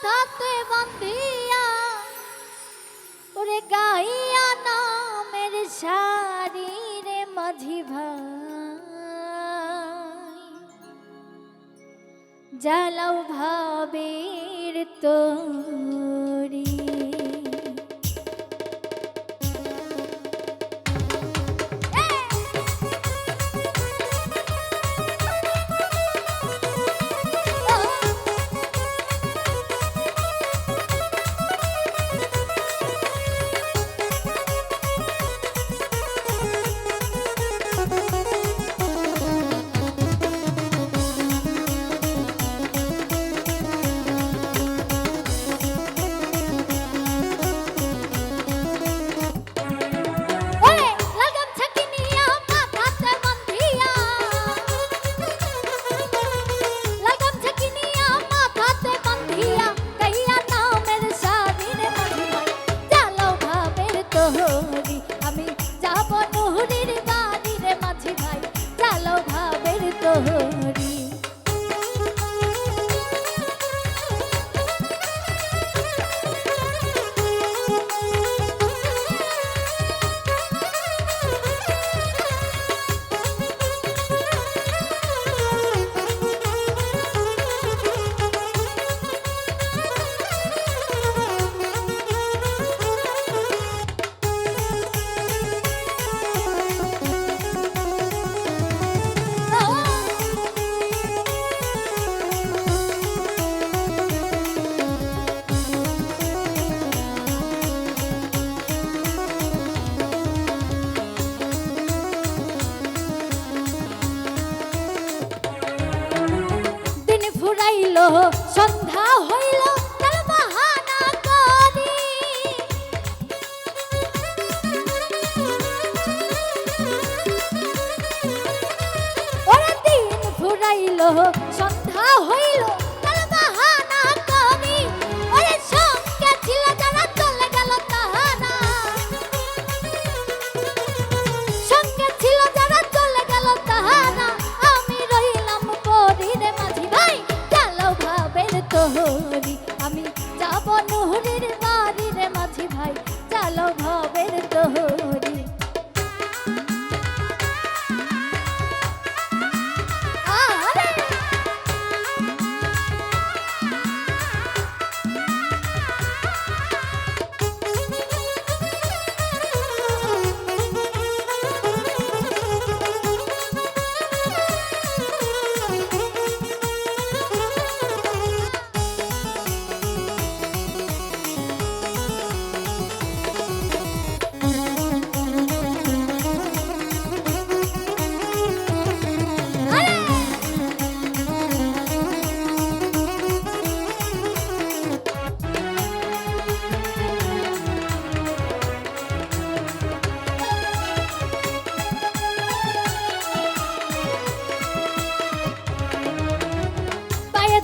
মাথাতে বান্ধিয়া ওরে গাইয়া নামের সারি রে মাঝি ভাই জ্বালাও ভাবের তোরি আমি যাব নুহুরির বাড়ি রে মাঝি ভাই চালো ভাবের তোহরি সন্ধ্যা হইল তার বাহানা করি ওরে দিন ফুরাইল সন্ধ্যা হইল তার বাহানা করি ওরে সঙ্গে ছিল যারা চলে গেল তাহারা সঙ্গে ছিল যারা চলে গেল তাহারা আমি রইলাম পরি রে মাঝি ভাই তোহরি আমি যাব নুহুরির বাড়ি রে মাঝি ভাই চালো ভাবের তোহরি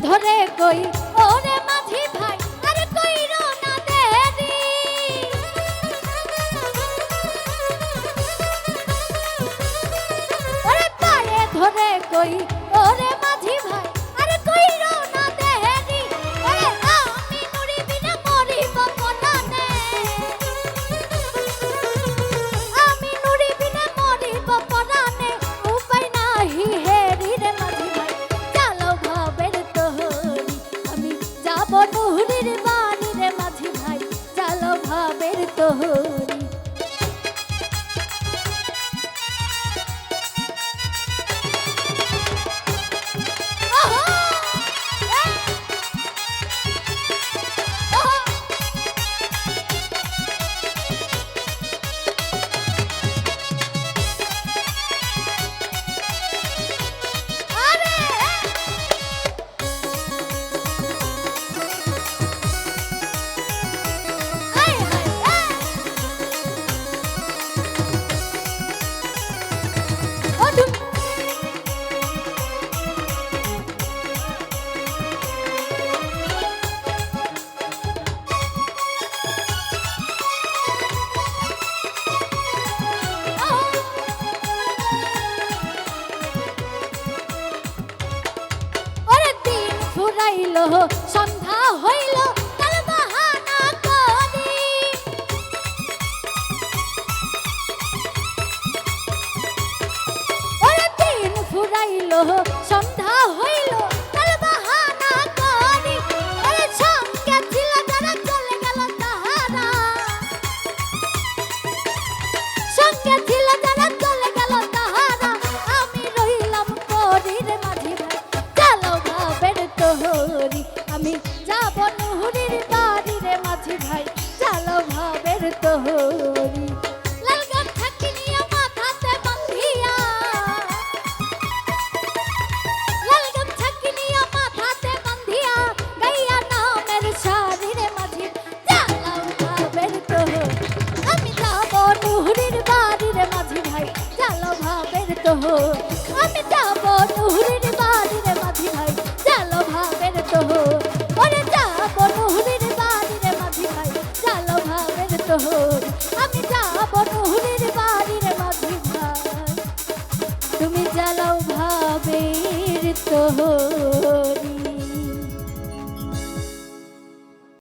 ধরে কই ওরে মাঝি ভাই আর কইরো না দেরি ওরে পায়ে ধরে কই ওরে মাঝি ভাই আর কইরো না দেরি ওরে আমি নুরি বিনা মরিব পরানে আমি নুরি বিনা মরিব পরানে উপায় নাহি হেরি রে মাঝি ভাই চালো ভাবের যাব নুহুরির বাড়ি রে মাঝি ভাই চালো ভাবের তোহরি সন্ধ্যা হইল যাব নুহুরির বাড়ি রে মাঝি ভাই চালো ভাবের তোহরি লাল গামছা কিনিয়া মাথাতে বাঁধিয়া লাল গামছা কিনিয়া মাথাতে বাঁধিয়া গাইয়া নামের সারি রে মাঝি চালো ভাবের তোহরি আমি যাব নুহুরির বাড়ি রে মাঝি ভাই চালো ভাবের তোহরি আমি যাব নুহুরির বাড়ি রে মাঝি ভাই চালো ভাবের তোহরি ওরে যাব নুহুরির বাড়ি রে মাঝি ভাই চালো ভাবের তোহরি আমি যাব নুহুরির বাড়ি রে মাঝি ভাই তুমি চালাও ভাবের তোহরি